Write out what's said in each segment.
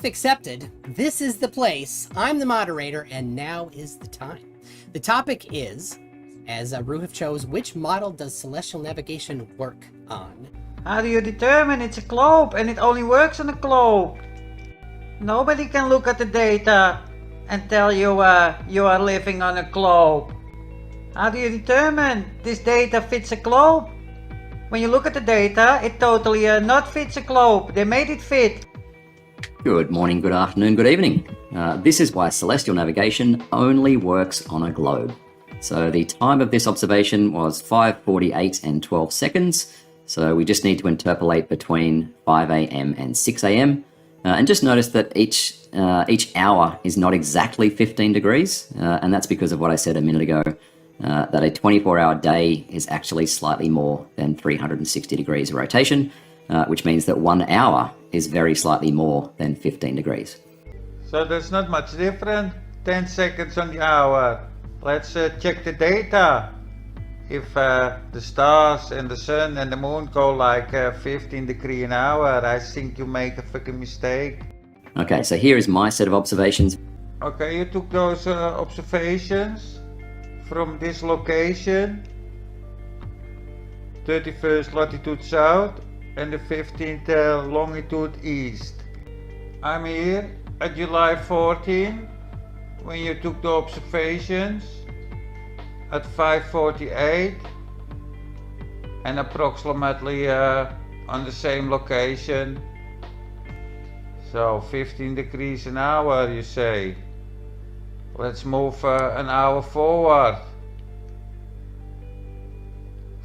accepted. This is the place. I'm the moderator, and now is the time. The topic is, as Roohif chose, which model does celestial navigation work on? How do you determine it's a globe and it only works on a globe? Nobody can look at the data and tell you you are living on a globe. How do you determine this data fits a globe? When you look at the data, it totally not fits a globe. They made it fit. Good morning, good afternoon, good evening. This is why celestial navigation only works on a globe. So the time of this observation was 5:48 and 12 seconds. So we just need to interpolate between 5 a.m. and 6 a.m. And just notice that each hour is not exactly 15 degrees. And that's because of what I said a minute ago, that a 24-hour day is actually slightly more than 360 degrees of rotation, which means that 1 hour is very slightly more than 15 degrees. So there's not much different. 10 seconds on the hour. Let's check the data. If the stars and the sun and the moon go like 15 degrees an hour, I think you make a fucking mistake. Okay, so here is my set of observations. Okay, you took those observations from this location, 31st latitude south and the 15th longitude east. I'm here at July 14 when you took the observations at 5:48 and approximately on the same location. So 15 degrees an hour, you say. Let's move an hour forward.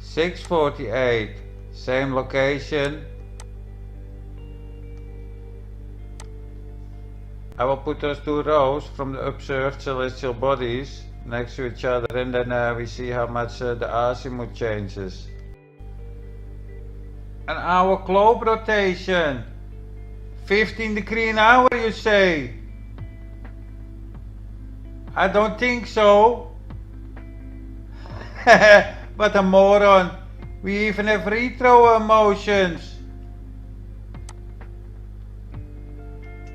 6:48, same location. I will put those two rows from the observed celestial bodies next to each other, and then we see how much the azimuth changes. An hour globe rotation. 15 degrees an hour, you say? I don't think so. What a moron. We even have retro motions.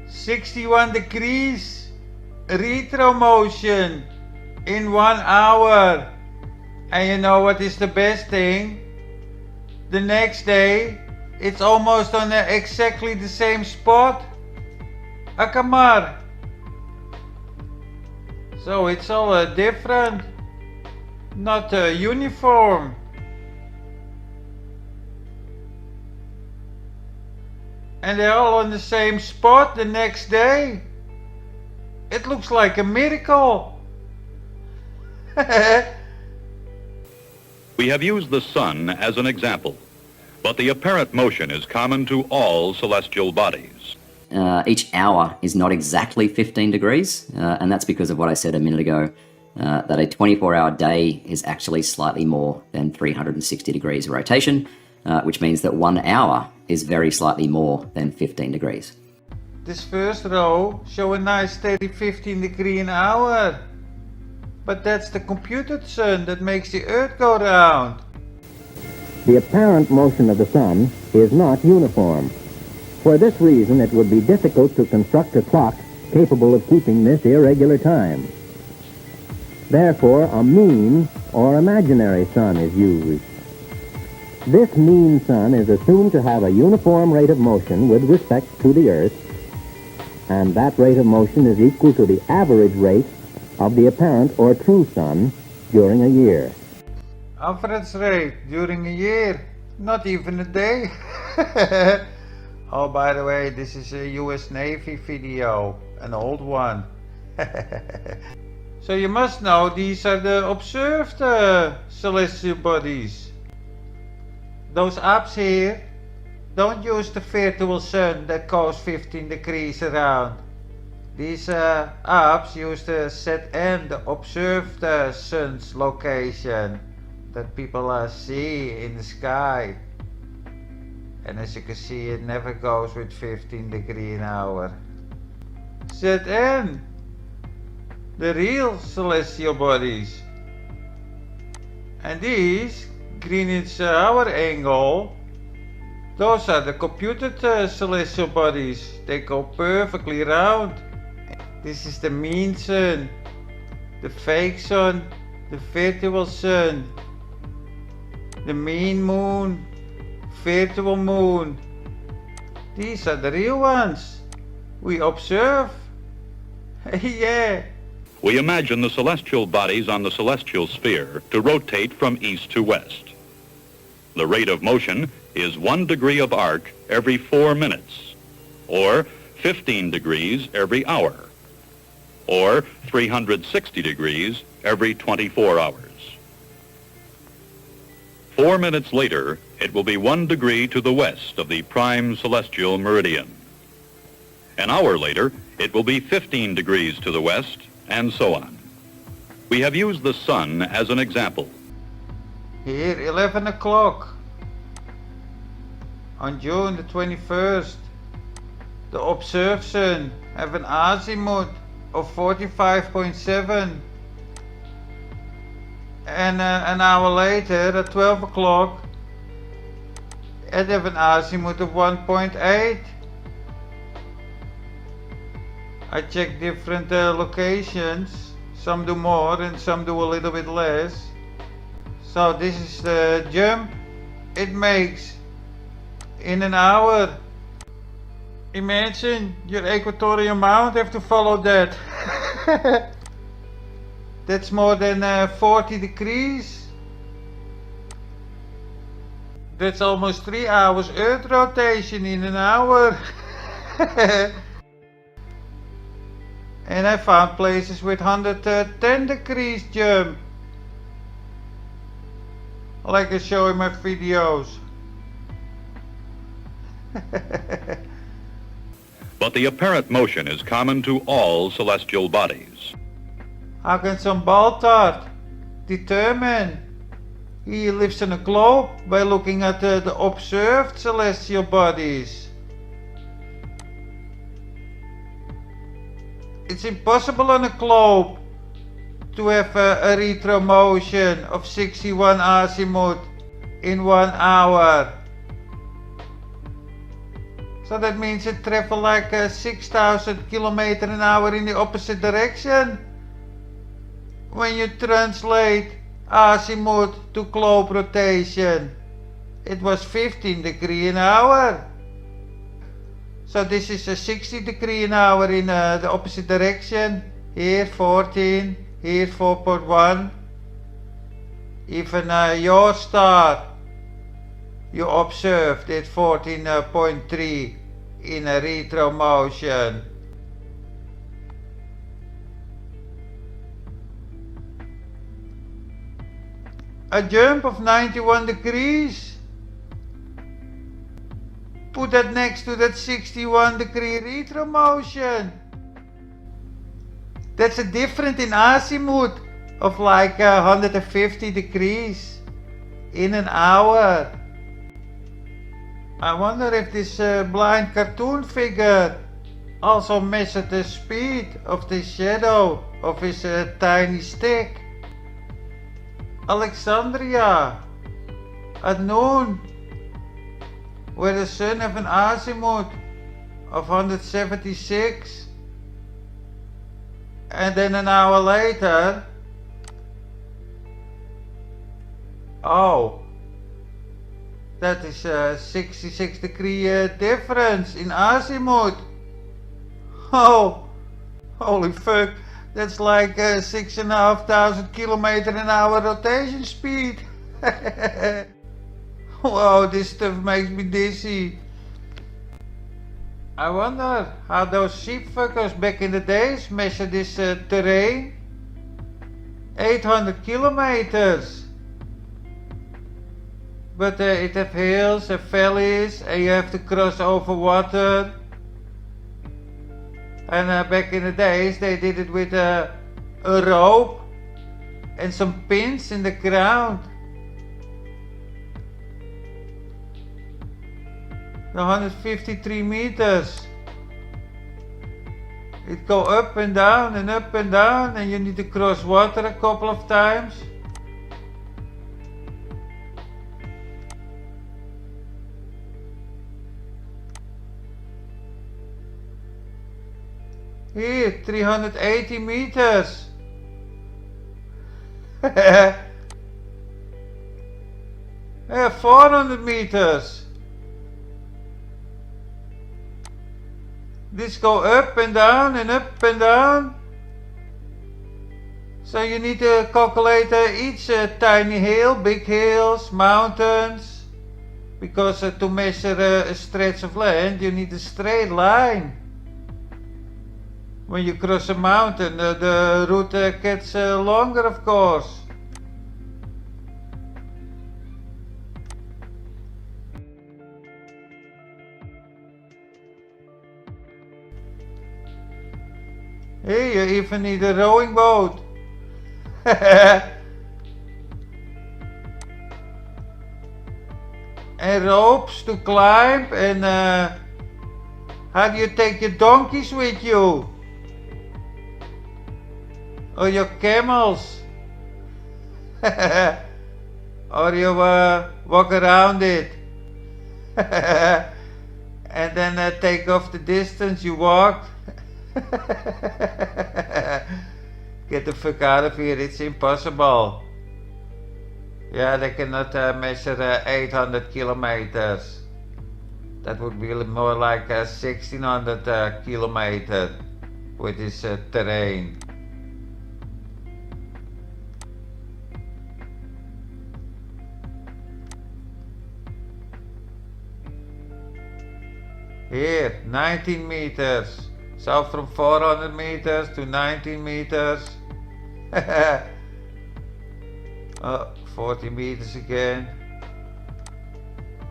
61 degrees retro motion in 1 hour. And you know what is the best thing? The next day it's almost on exactly the same spot. Akamar. So it's all different, not uniform. And they're all on the same spot the next day. It looks like a miracle. We have used the sun as an example, but the apparent motion is common to all celestial bodies. Each hour is not exactly 15 degrees, and that's because of what I said a minute ago, that a 24-hour day is actually slightly more than 360 degrees of rotation, which means that 1 hour is very slightly more than 15 degrees. This first row show a nice steady 15 degrees an hour. But that's the computed sun that makes the Earth go round. The apparent motion of the sun is not uniform. For this reason, it would be difficult to construct a clock capable of keeping this irregular time. Therefore, a mean or imaginary sun is used. This mean sun is assumed to have a uniform rate of motion with respect to the Earth, and that rate of motion is equal to the average rate of the apparent or true sun during a year. Average rate during a year, not even a day. Oh, by the way, this is a US Navy video, an old one. So you must know these are the observed celestial bodies. Those apps here don't use the virtual sun that goes 15 degrees around. These apps use the FLATTEN, the observed sun's location that people see in the sky. And as you can see, it never goes with 15 degrees an hour. FLATTEN, the real celestial bodies. And these Greenwich hour angle Those are the computed celestial bodies. They go perfectly round. This is the mean sun, the fake sun, the virtual sun, the mean moon, virtual moon. These are the real ones. We observe. Yeah. We imagine the celestial bodies on the celestial sphere to rotate from east to west. The rate of motion is 1 degree of arc every 4 minutes, or 15 degrees every hour, or 360 degrees every 24 hours. 4 minutes later, it will be 1 degree to the west of the prime celestial meridian. An hour later, it will be 15 degrees to the west, and so on. We have used the sun as an example. Here, 11 o'clock. On June the 21st, the observed sun have an azimuth of 45.7. And an hour later, at 12 o'clock, it have an azimuth of 1.8. I check different locations. Some do more and some do a little bit less. So this is the jump it makes in an hour. Imagine your equatorial mount have to follow that. That's more than 40 degrees. That's almost 3 hours Earth rotation in an hour. And I found places with 110 degrees jump, like I show in my videos. But the apparent motion is common to all celestial bodies. How can some Baltard determine he lives in a globe by looking at the observed celestial bodies? It's impossible on a globe to have a retro motion of 61 azimuth in 1 hour. So that means it travels like 6,000 kilometers an hour in the opposite direction. When you translate azimuth to globe rotation, it was 15 degrees an hour. So this is a 60 degrees an hour in the opposite direction. Here 14, here 4.1. Even your star, you observed it 14.3 in a retro motion. A jump of 91 degrees. Put that next to that 61 degree retro motion. That's a difference in azimuth of like 150 degrees in an hour. I wonder if this blind cartoon figure also measured the speed of the shadow of his tiny stick. Alexandria at noon, where the sun have an azimuth of 176, and then an hour later, oh, that is a 66 degree difference in azimuth. Oh, holy fuck, that's like 6,500 kilometers an hour rotation speed. Wow, this stuff makes me dizzy. I wonder how those sheep fuckers back in the days measured this terrain. 800 kilometers. But it have hills and valleys and you have to cross over water. And back in the days they did it with a rope and some pins in the ground. The 153 meters. It go up and down and you need to cross water a couple of times. Here, 380 meters. 400 meters. This go up and down and up and down. So you need to calculate each tiny hill, big hills, mountains. Because to measure a stretch of land you need a straight line. When you cross a mountain the route gets longer, of course. Hey, you even need a rowing boat. And ropes to climb, and how do you take your donkeys with you? Or your camels? Or you walk around it? And then take off the distance you walked? Get the fuck out of here, it's impossible. Yeah, they cannot measure 800 kilometers. That would be more like 1600 kilometers with this terrain. Here, 19 meters. So from 400 meters to 19 meters. 40 meters again.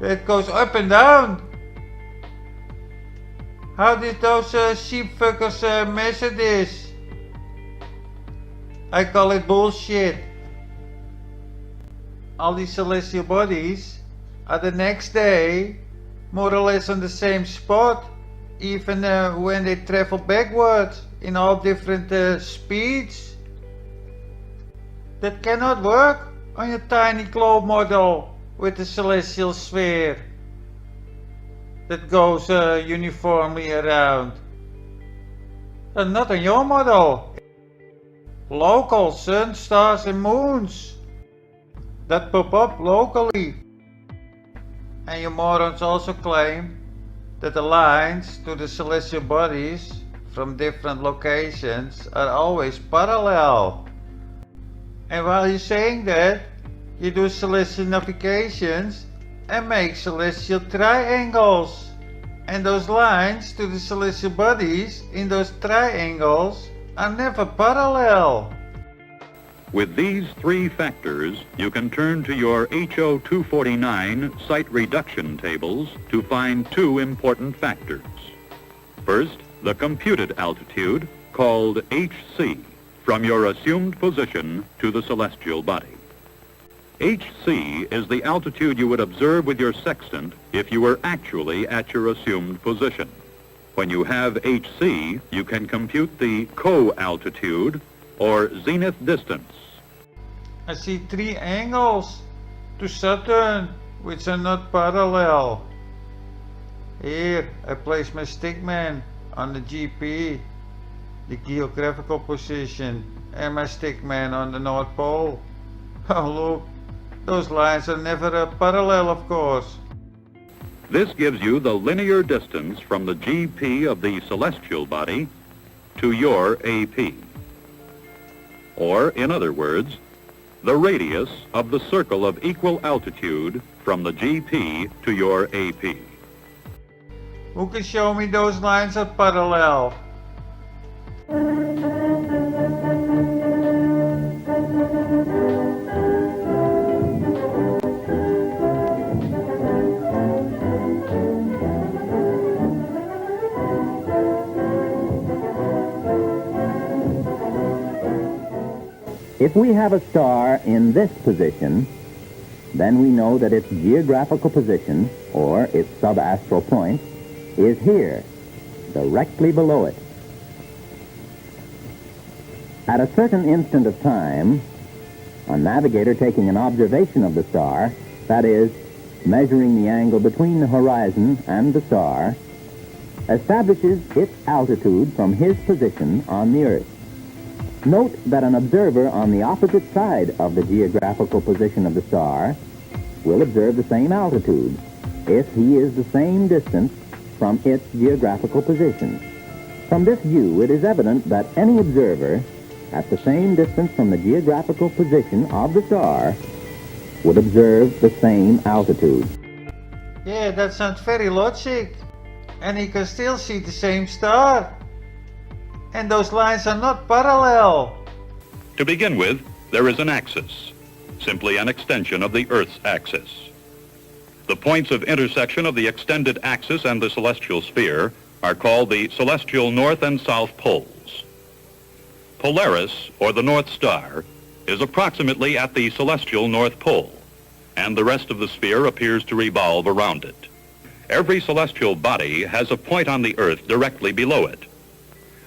It goes up and down. How did those sheep fuckers measure this? I call it bullshit. All these celestial bodies are the next day more or less on the same spot, even when they travel backwards in all different speeds. That cannot work on your tiny globe model with the celestial sphere that goes uniformly around. And not on your model. Local sun, stars and moons that pop up locally. And you morons also claim that the lines to the celestial bodies from different locations are always parallel. And while you're saying that, you do celestial navigations and make celestial triangles. And those lines to the celestial bodies in those triangles are never parallel. With these three factors, you can turn to your HO 249 site reduction tables to find two important factors. First, the computed altitude, called HC, from your assumed position to the celestial body. HC is the altitude you would observe with your sextant if you were actually at your assumed position. When you have HC, you can compute the co-altitude, or zenith distance. I see three angles to Saturn which are not parallel. Here I place my stickman on the GP, the geographical position, and my stickman on the North Pole. Oh look, those lines are never parallel, of course. This gives you the linear distance from the GP of the celestial body to your AP. Or, in other words, the radius of the circle of equal altitude from the GP to your AP. Who can show me those lines are parallel? If we have a star in this position, then we know that its geographical position, or its subastral point, is here, directly below it. At a certain instant of time, a navigator taking an observation of the star, that is, measuring the angle between the horizon and the star, establishes its altitude from his position on the Earth. Note that an observer on the opposite side of the geographical position of the star will observe the same altitude if he is the same distance from its geographical position. From this view, it is evident that any observer at the same distance from the geographical position of the star would observe the same altitude. Yeah, that sounds very logic. And he can still see the same star. And those lines are not parallel. To begin with, there is an axis, simply an extension of the Earth's axis. The points of intersection of the extended axis and the celestial sphere are called the celestial north and south poles. Polaris, or the North Star, is approximately at the celestial North Pole, and the rest of the sphere appears to revolve around it. Every celestial body has a point on the Earth directly below it.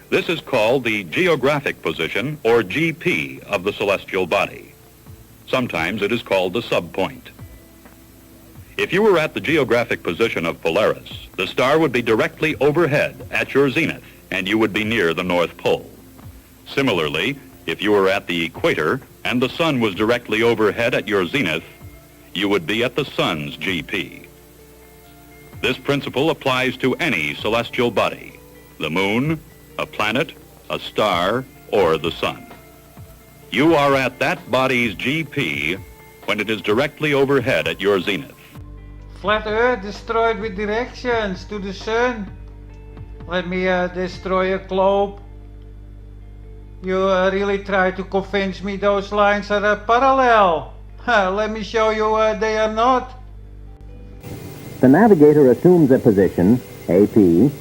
This is called the geographic position, or GP, of the celestial body. Sometimes it is called the subpoint. If you were at the geographic position of Polaris, the star would be directly overhead at your zenith, and you would be near the North Pole. Similarly, if you were at the equator and the sun was directly overhead at your zenith, you would be at the sun's GP. This principle applies to any celestial body, the moon, a planet, a star, or the sun. You are at that body's GP when it is directly overhead at your zenith. Flat Earth destroyed with directions to the sun. Let me destroy a globe. You really try to convince me those lines are parallel. Let me show you they are not. The navigator assumes a position, AP.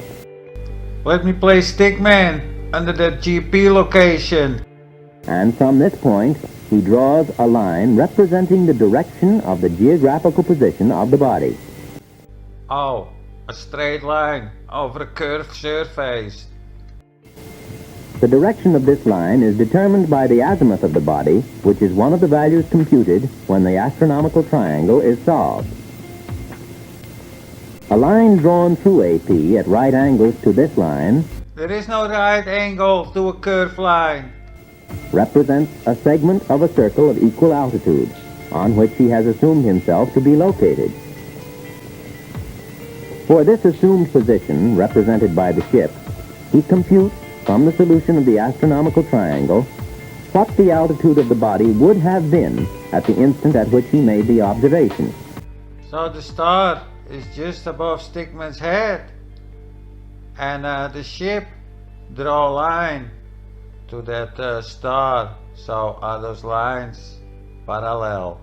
Let me place Stickman under that GP location. And from this point, he draws a line representing the direction of the geographical position of the body. Oh, a straight line over a curved surface. The direction of this line is determined by the azimuth of the body, which is one of the values computed when the astronomical triangle is solved. A line drawn through AP at right angles to this line There is no right angle to a curved line. represents a segment of a circle of equal altitude, on which he has assumed himself to be located. For this assumed position, represented by the ship, he computes from the solution of the astronomical triangle what the altitude of the body would have been at the instant at which he made the observation. So the star is just above Stickman's head. And the ship draw a line to that star. So are those lines parallel?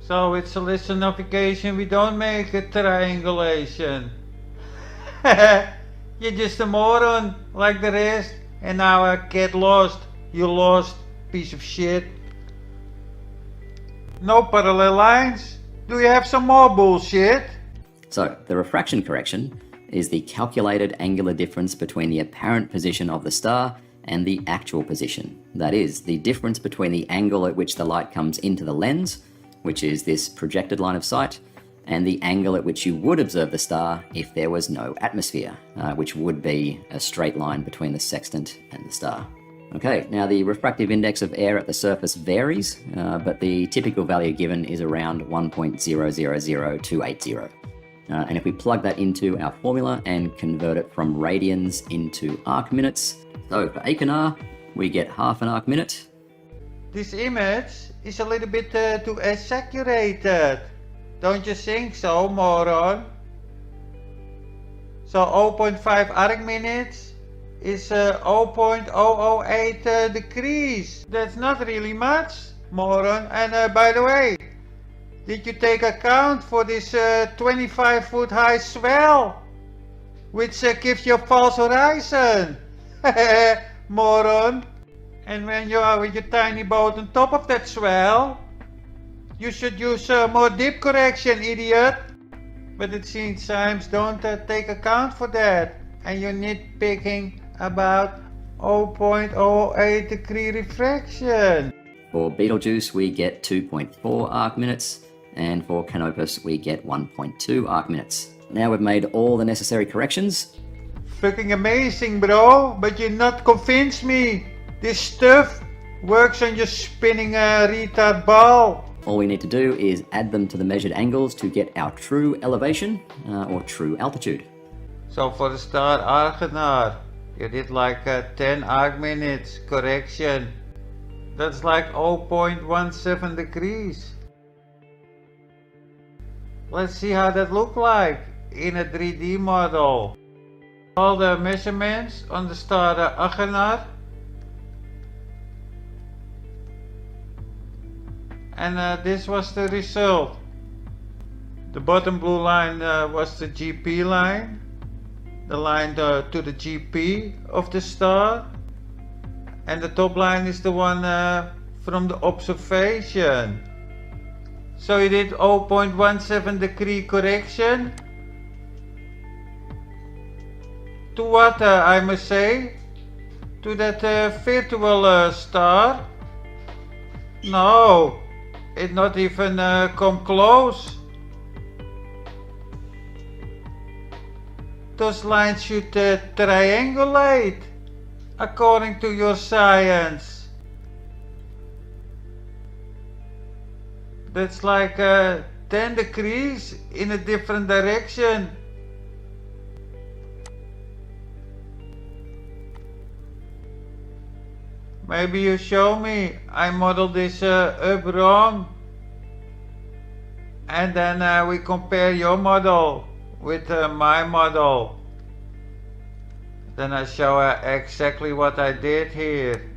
So with celestial navigation we don't make a triangulation. You're just a moron like the rest, and now I get lost. You lost, piece of shit. No parallel lines? Do you have some more bullshit? So, the refraction correction is the calculated angular difference between the apparent position of the star and the actual position. That is, the difference between the angle at which the light comes into the lens, which is this projected line of sight, and the angle at which you would observe the star if there was no atmosphere, which would be a straight line between the sextant and the star. Okay, now the refractive index of air at the surface varies, but the typical value given is around 1.000280. And if we plug that into our formula and convert it from radians into arc minutes, so for Achenar, we get half an arc minute. This image is a little bit too exaggerated. Don't you think so, moron? So 0.5 arc minutes is 0.008 degrees. That's not really much, moron. And by the way, did you take account for this 25-foot high swell, which gives you a false horizon? Moron. And when you are with your tiny boat on top of that swell, you should use more dip correction, idiot. But it seems science don't take account for that, and you're nitpicking about 0.08 degree refraction. For Betelgeuse, we get 2.4 arc minutes, and for Canopus we get 1.2 arc minutes. Now we've made all the necessary corrections. Fucking amazing, bro, but you're not convinced me. This stuff works on your spinning retard ball. All we need to do is add them to the measured angles to get our true elevation or true altitude. So for the star Argonaut, you did like 10 arc minutes correction. That's like 0.17 degrees. Let's see how that look like in a 3D model. All the measurements on the star Argonaut. And this was the result. The bottom blue line was the GP line. The line to the GP of the star. And the top line is the one from the observation. So you did 0.17 degree correction. To what I must say? To that virtual star? No, it not even come close. Those lines should triangulate, according to your science. That's like 10 degrees in a different direction. Maybe you show me I modeled this up wrong. And then we compare your model with my model. Then I show exactly what I did here.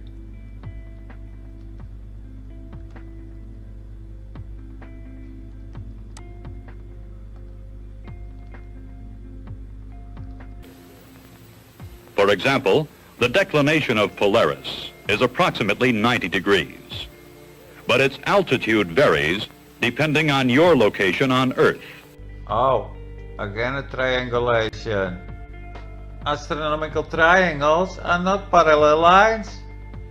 For example, the declination of Polaris is approximately 90 degrees, but its altitude varies depending on your location on Earth. Oh, again a triangulation. Astronomical triangles are not parallel lines.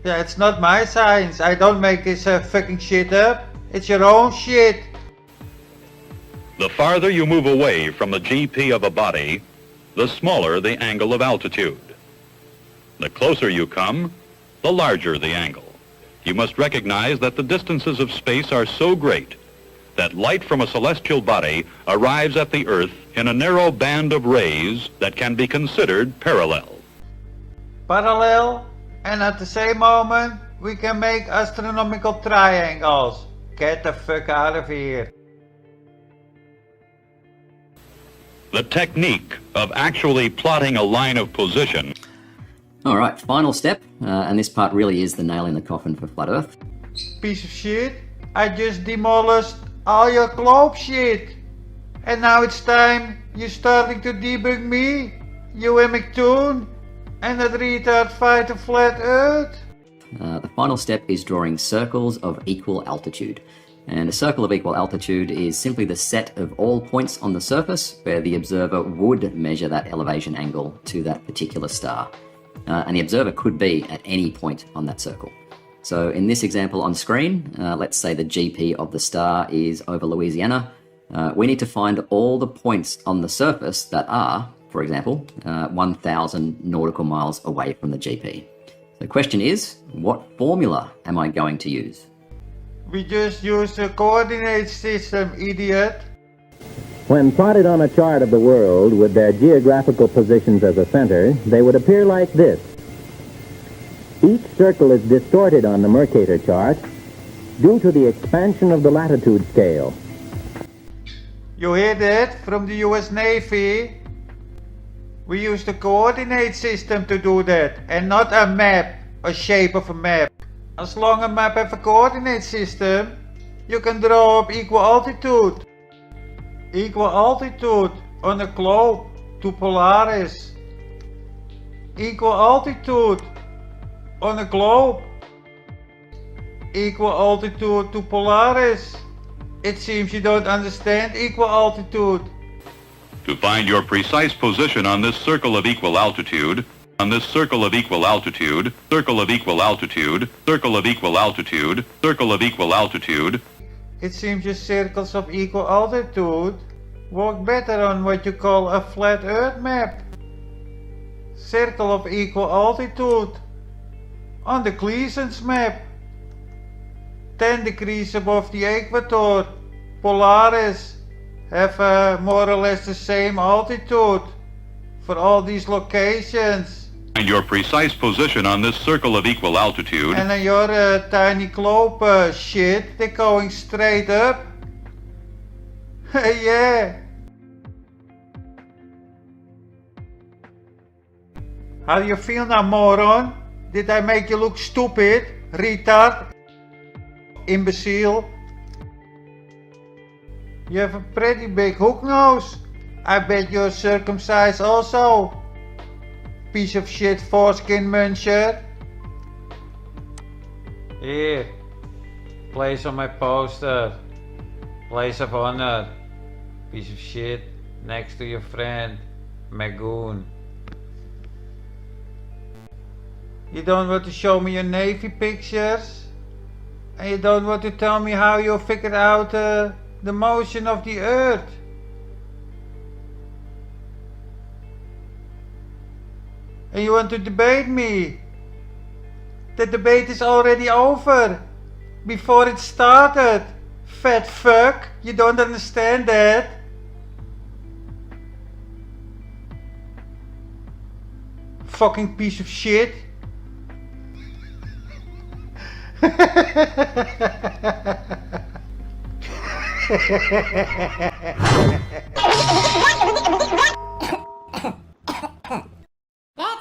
Yeah, it's not my science. I don't make this fucking shit up. It's your own shit. The farther you move away from the GP of a body, the smaller the angle of altitude. The closer you come, the larger the angle. You must recognize that the distances of space are so great that light from a celestial body arrives at the Earth in a narrow band of rays that can be considered parallel. Parallel, and at the same moment we can make astronomical triangles. Get the fuck out of here. The technique of actually plotting a line of position. All right, final step, and this part really is the nail in the coffin for Flat Earth. Piece of shit, I just demolished all your globe shit. And now it's time you're starting to debunk me, you and McToon, and that retard fight the Flat Earth. The final step is drawing circles of equal altitude. And a circle of equal altitude is simply the set of all points on the surface where the observer would measure that elevation angle to that particular star. And the observer could be at any point on that circle. So in this example on screen, let's say the GP of the star is over Louisiana. We need to find all the points on the surface that are, for example, 1,000 nautical miles away from the GP. The question is, what formula am I going to use? We just used a coordinate system, idiot. When plotted on a chart of the world with their geographical positions as a center, they would appear like this. Each circle is distorted on the Mercator chart due to the expansion of the latitude scale. You hear that from the US Navy? We used a coordinate system to do that, and not a map, a shape of a map. As long as a map has a coordinate system, you can draw up equal altitude. Equal altitude on a globe to Polaris. Equal altitude on a globe. Equal altitude to Polaris. It seems you don't understand equal altitude. To find your precise position on this circle of equal altitude, circle of equal altitude, circle of equal altitude, circle of equal altitude, circle of equal altitude. It seems your circles of equal altitude work better on what you call a flat Earth map. Circle of equal altitude on the Cleason's map. 10 degrees above the equator, Polaris, have more or less the same altitude for all these locations. Find your precise position on this circle of equal altitude. And then your tiny globe shit, they're going straight up. Yeah. How do you feel now, moron? Did I make you look stupid? Retard? Imbecile? You have a pretty big hook nose. I bet you're circumcised also. Piece of shit foreskin muncher. Here. Place on my poster. Place of honor. Piece of shit. Next to your friend. McToon. You don't want to show me your Navy pictures? And you don't want to tell me how you figured out the motion of the Earth? And you want to debate me? The debate is already over. Before it started. Fat fuck. You don't understand that? Fucking piece of shit. That's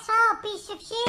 all, piece of shit.